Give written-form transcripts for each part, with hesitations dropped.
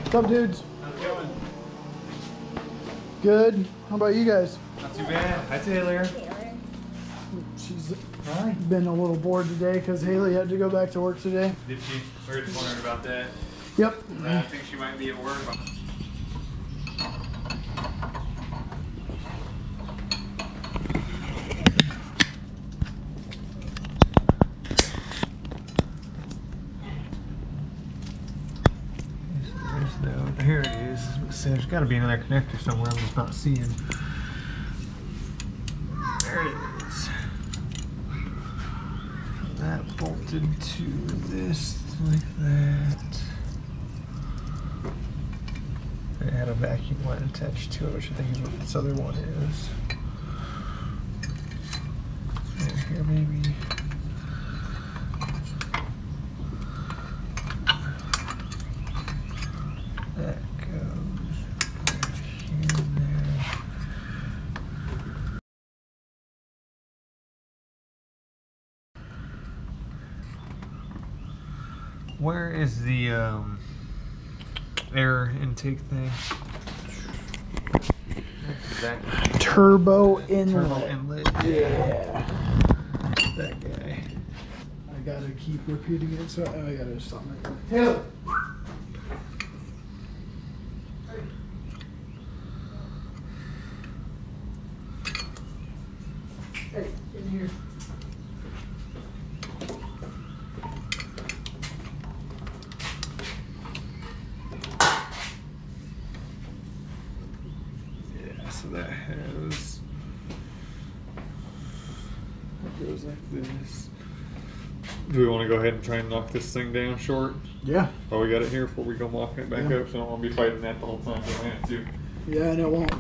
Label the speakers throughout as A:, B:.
A: What's up, dudes?
B: How's it going?
A: Good. How about you guys?
B: Not too bad. Hi, Taylor.
A: She's been a little bored today because Haley had to go back to work today.
B: Did she? We were just wondering about that.
A: Yep.
B: I think she might be at work. Here it is. There's got to be another connector somewhere I'm just not seeing. There it is. That bolted to this like that. It had a vacuum line attached to it, which I think is what this other one is. Right here, maybe. That goes right here and there. Where is the air intake thing? Exactly.
A: Turbo inlet.
B: Turbo inlet.
A: Yeah.
B: That guy.
A: I gotta keep repeating it, so I gotta stop my Taylor. Hey, in here.
B: Yeah, so that goes like this. Do we want to go ahead and try and knock this thing down short?
A: Yeah.
B: Oh, we got it here before we go mocking it back up, so I don't want to be fighting that the whole time if I have to.
A: Yeah, and it won't.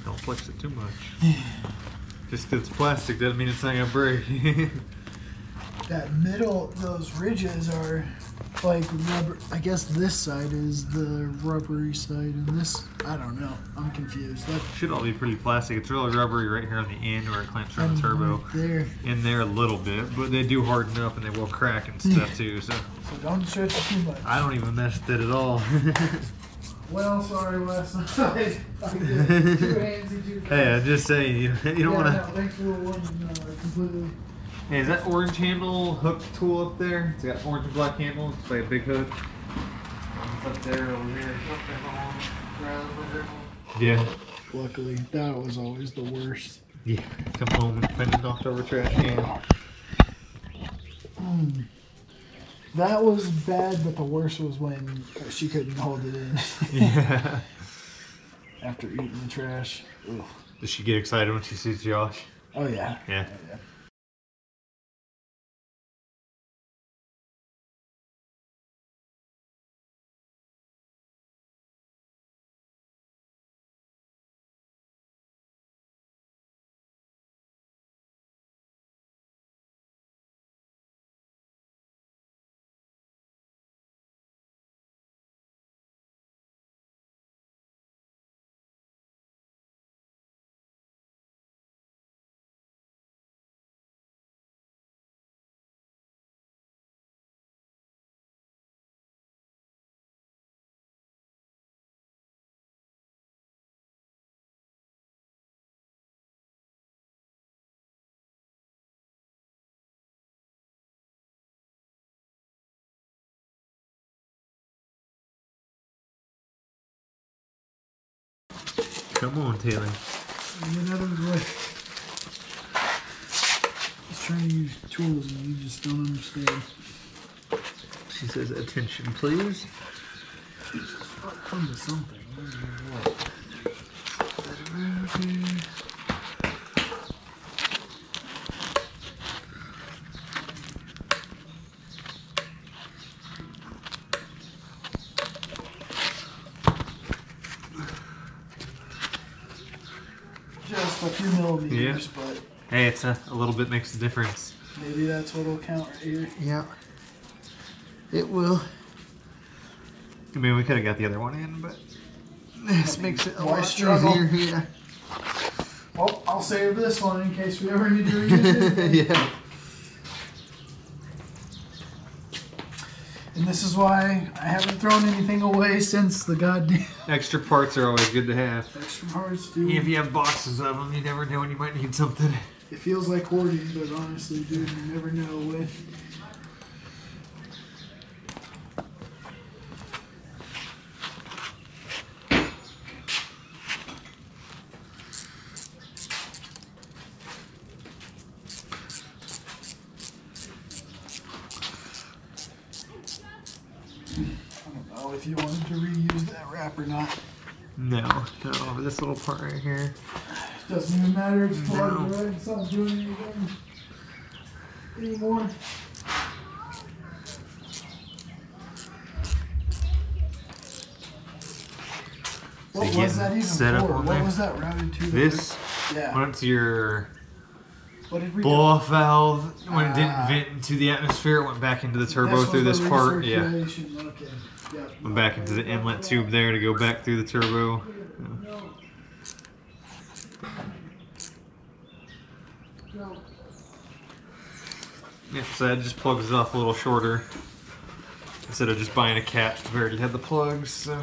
B: Don't flex it too much. Just because it's plastic doesn't mean it's not going to break.
A: That middle, those ridges are like rubber. I guess this side is the rubbery side, and this, I don't know. I'm confused. That
B: should all be pretty plastic. It's really rubbery right here on the end where it clamps around the turbo.
A: Right there.
B: In there a little bit, but they do harden up and they will crack and stuff too. So
A: don't stretch it too much.
B: I don't even mess with it at all.
A: Well, sorry, Wes. I did too handsy, too fast.
B: Hey, I'm just saying, you don't want to.
A: No, thanks for the warning. Completely.
B: Hey, is that orange handle hook tool up there? It's got orange and black handle. It's like a big hook. It's up there, over here. Yeah.
A: Luckily, that was always the worst.
B: Yeah. Come home and find a knocked over trash can.
A: That was bad, but the worst was when she couldn't hold it in.
B: Yeah.
A: After eating the trash. Ugh.
B: Does she get excited when she sees Josh?
A: Oh, yeah.
B: Yeah.
A: Oh, yeah.
B: Come on, Taylor.
A: Get out of the way. Just trying to use tools and you just don't understand.
B: She says, attention, please.
A: Come to something. I don't know what. Just a few millimeters, but
B: hey, it's a little bit makes a difference.
A: Maybe that's what'll count right here. Yeah, it will.
B: I mean, we could have got the other one in, but this makes it a
A: why
B: lot
A: struggle?
B: easier. Yeah.
A: Well, I'll save this one in case we ever need to reuse it.
B: Yeah.
A: And this is why I haven't thrown anything away since the goddamn
B: Extra parts are always good to have.
A: extra parts, dude.
B: If you have boxes of them, you never know when you might need something.
A: It feels like hoarding, but honestly, dude, you never know when. I don't know if you wanted to reuse that wrap or not.
B: No, this little part right here.
A: Doesn't even matter, it's plugged,
B: No.
A: right? It's not doing anything anymore. What
B: So
A: was that even
B: set up
A: for?
B: on
A: What
B: there.
A: was that routed to?
B: This,
A: Yeah.
B: once your
A: What did we
B: blow off valve, when it didn't
A: Ah.
B: vent into the atmosphere, it went back into the turbo
A: was
B: through
A: the
B: this part. Yeah.
A: recirculation, okay. Yeah.
B: Went back into the inlet tube there to go back through the turbo. Yeah, so that just plugs it off a little shorter. Instead of just buying a cap, we already had the plugs. So.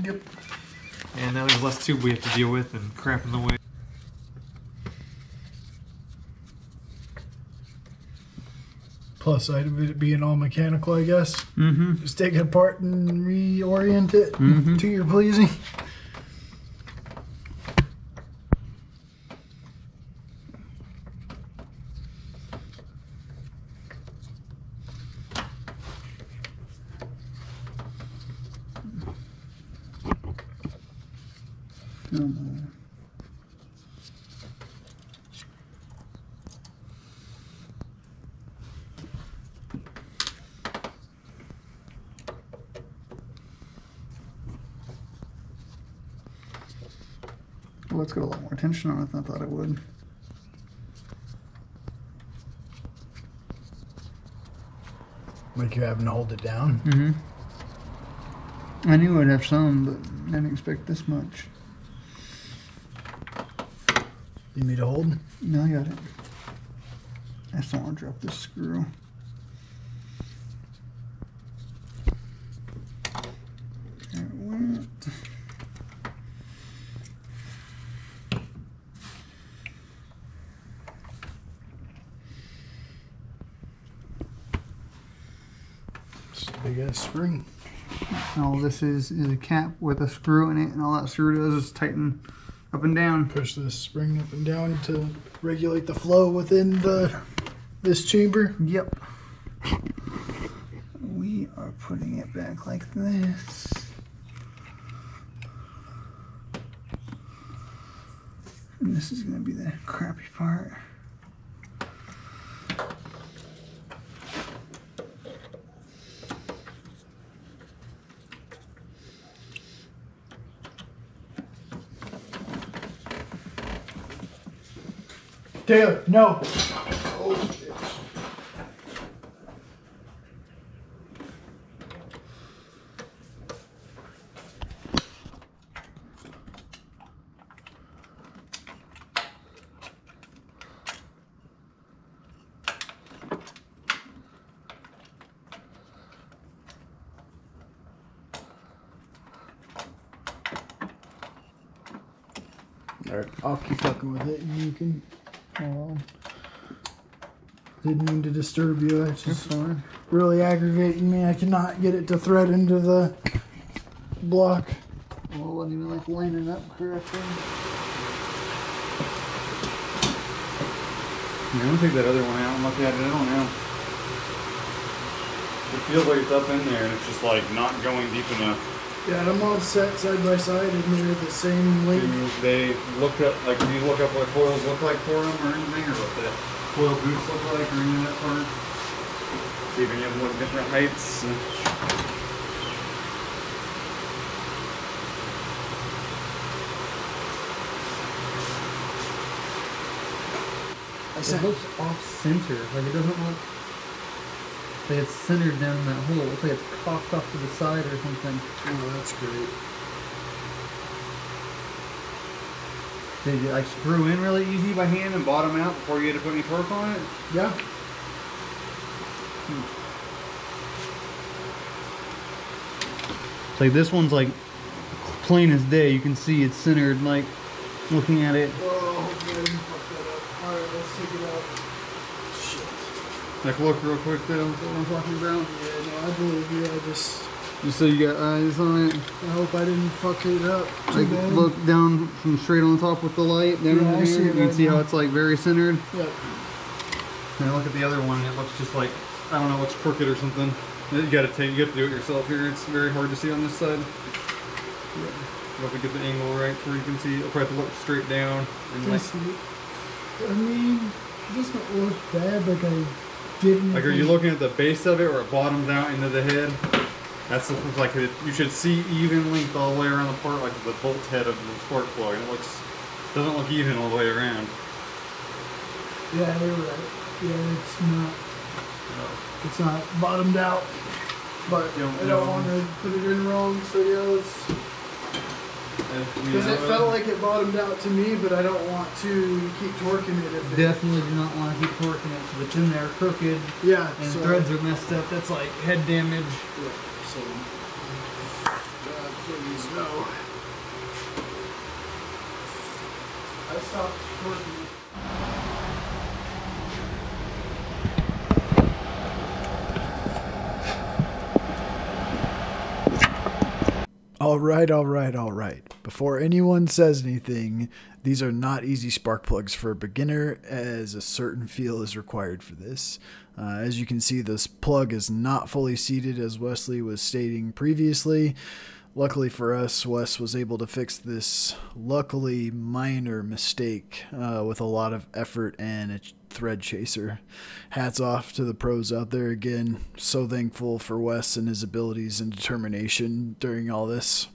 A: Yep.
B: And now there's less tube we have to deal with and crap in the way.
A: Plus side of it being all mechanical, I guess.
B: Mm-hmm.
A: Just take it apart and reorient it to your pleasing.
C: Well, it's got a lot more tension on it than I thought it would.
A: Like you having to hold it down.
C: Mm-hmm. I knew I'd have some, but I didn't expect this much.
A: You need me to hold?
C: No, I got it. I just don't want to drop this screw. There it went.
A: It's a big ass spring.
C: All this is a cap with a screw in it, and all that screw does is tighten up and down.
A: Push this spring up and down to regulate the flow within this chamber.
C: Yep. We are putting it back like this. And this is going to be the crappy part.
A: Taylor, no. Alright, I'll keep fucking with it and you can. Didn't mean to disturb you. It's just really aggravating me. I cannot get it to thread into the block.
C: Well, it wasn't even like lining up correctly.
D: Yeah, I'm gonna take that other one out and look at it. I don't know. It feels like it's up in there and it's just like not going deep enough.
A: Yeah, I'm all set side by side and they're the same length.
D: Do they look up, like, do you look up what coils look like for them or anything, or what the coil boots look like or any of that part? See if any of them look different heights.
C: It looks off center. Like it doesn't look. Like it's centered down in that hole. It looks like it's cocked off to the side or something.
A: Oh, that's great.
C: Did you like screw in really easy by hand and bottom out before you had to put any torque on it?
A: Yeah.
C: It's like this one's like plain as day. You can see it's centered, like looking at it.
A: Oh, hopefully I didn't fuck that up. Alright, let's take it out. Shit.
C: Like look real quick though, that's what I'm talking about.
A: Yeah, no, I believe you. I just
C: so you got eyes on it.
A: I hope I didn't fuck it up too
C: Like
A: bad.
C: look down from straight on top with the light down
A: Yeah,
C: in
A: I see
C: here.
A: it
C: You can
A: right
C: see
A: now.
C: how it's like very centered.
A: Yep.
C: And look at the other one, it looks just like, I don't know, it looks crooked or something. You gotta do it yourself here. It's very hard to see on this side. You have to get the angle right where you can see. You'll probably have to look straight down. And like,
A: I mean, it doesn't look bad. Like I didn't.
C: are you looking at the base of it or it bottoms out into the head? That's like you should see even length all the way around the part, like the bolt head of the spark plug. And it doesn't look even all the way around.
A: Yeah, you're right. Yeah, it's not bottomed out. But I don't want to put it in wrong. So yeah, let's. Because it felt like it bottomed out to me, but I don't want to keep torquing it. If
C: Definitely do not want to keep torquing it because it's in there crooked.
A: Yeah,
C: and
A: so
C: threads are messed up. That's like head damage.
A: Yeah, so please no. I stopped torquing it. All right. Before anyone says anything, these are not easy spark plugs for a beginner, as a certain feel is required for this. As you can see, this plug is not fully seated, as Wesley was stating previously. Luckily for us, Wes was able to fix this luckily minor mistake with a lot of effort and a thread chaser. Hats off to the pros out there again. So thankful for Wes and his abilities and determination during all this.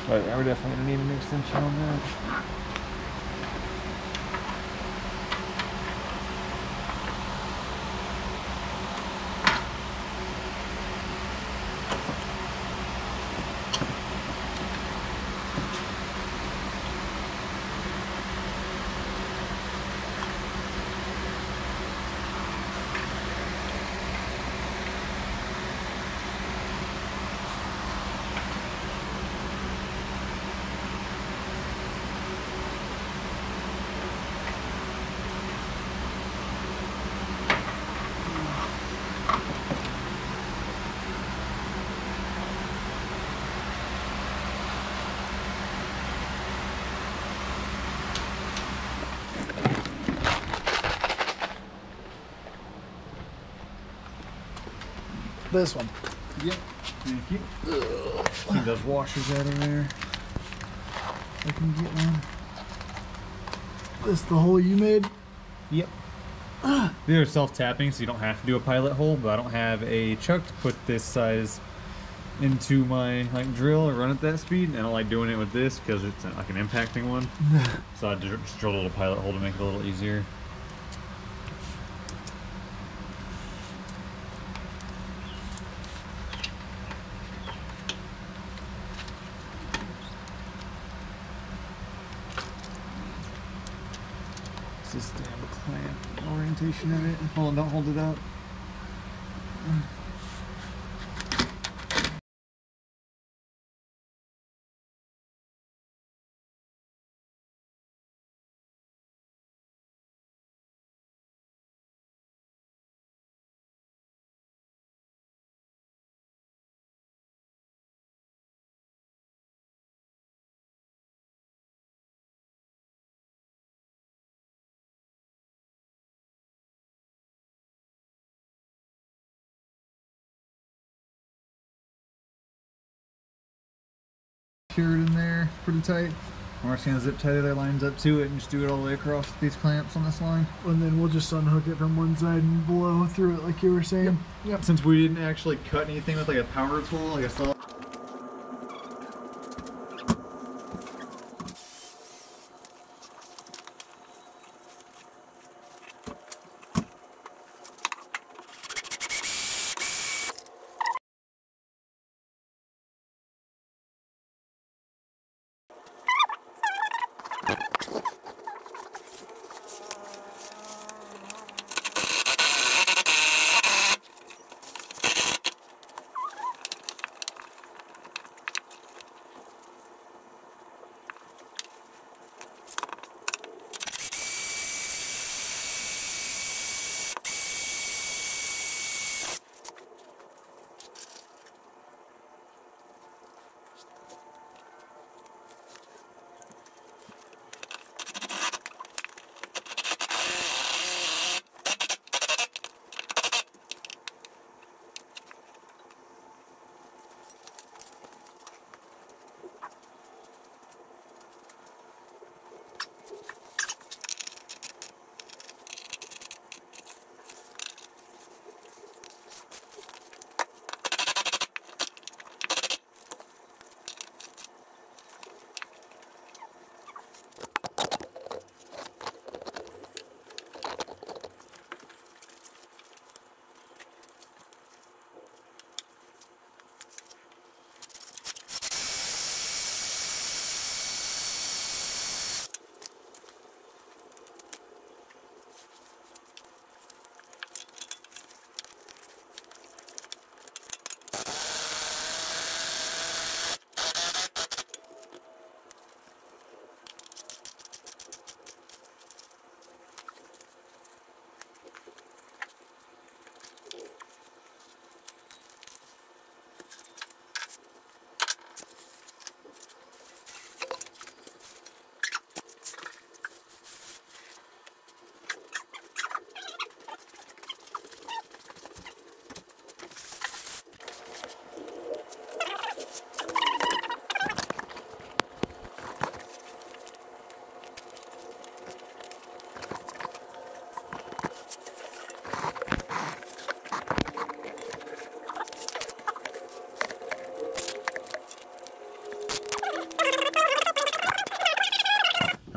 B: But we're definitely gonna need an extension on that.
A: This one.
C: Yep. Thank you.
B: Keep those washers out of there.
A: I can get one. This the hole you made?
B: Yep. These are self-tapping, so you don't have to do a pilot hole, but I don't have a chuck to put this size into my drill or run at that speed, and I don't like doing it with this because it's like an impacting one. So I just drill a little pilot hole to make it a little easier. This damn clamp orientation of it. Hold on, don't hold it up.
C: Cured in there, pretty tight.
B: We're just gonna zip tie the other lines up to it and just do it all the way across these clamps on this line.
A: And then we'll just unhook it from one side and blow through it like you were saying.
B: Yep. Since we didn't actually cut anything with like a power tool, like a saw.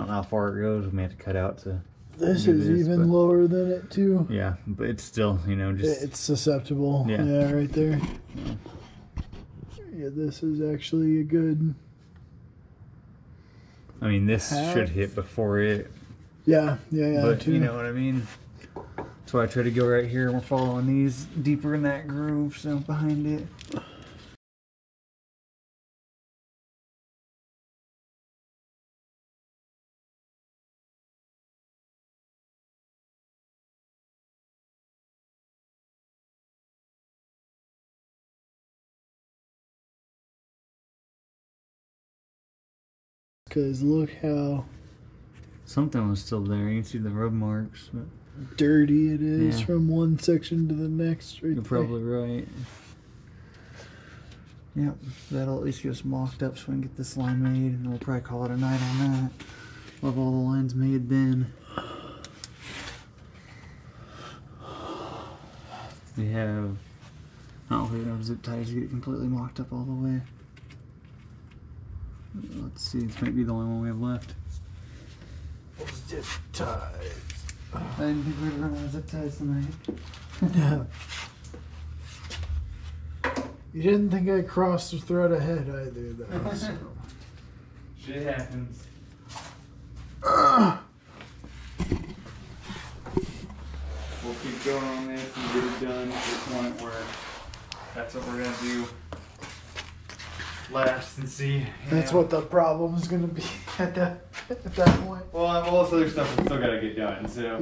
B: How far it goes, we may have to cut out to.
A: This is even lower than it too.
B: Yeah, but it's still, you know, just.
A: It's susceptible. Yeah, right there. Yeah, this is actually a good.
B: I mean, this should hit before it.
A: Yeah.
B: But
A: too.
B: you know what I mean. That's why I try to go right here. We're following these deeper in that groove, so behind it.
A: Because look how
B: something was still there. You can see the rub marks. But
A: dirty it is from one section to the next. Right,
B: you're probably right. Yep, that'll at least get us mocked up so we can get this line made, and we'll probably call it a night on that. We'll have all the lines made then. We have, I don't think we have zip ties to get it completely mocked up all the way. Let's see, this might be the only one we have left.
A: Zip ties.
B: I didn't think we'd run out of zip ties tonight.
A: Yeah. You didn't think I crossed the thread ahead either, though. So.
B: Shit happens. We'll keep going on this and get it done to the point where that's what we're gonna do last and see.
A: That's what the problem is gonna be at that point.
C: Well, all this other stuff we still gotta get done, so.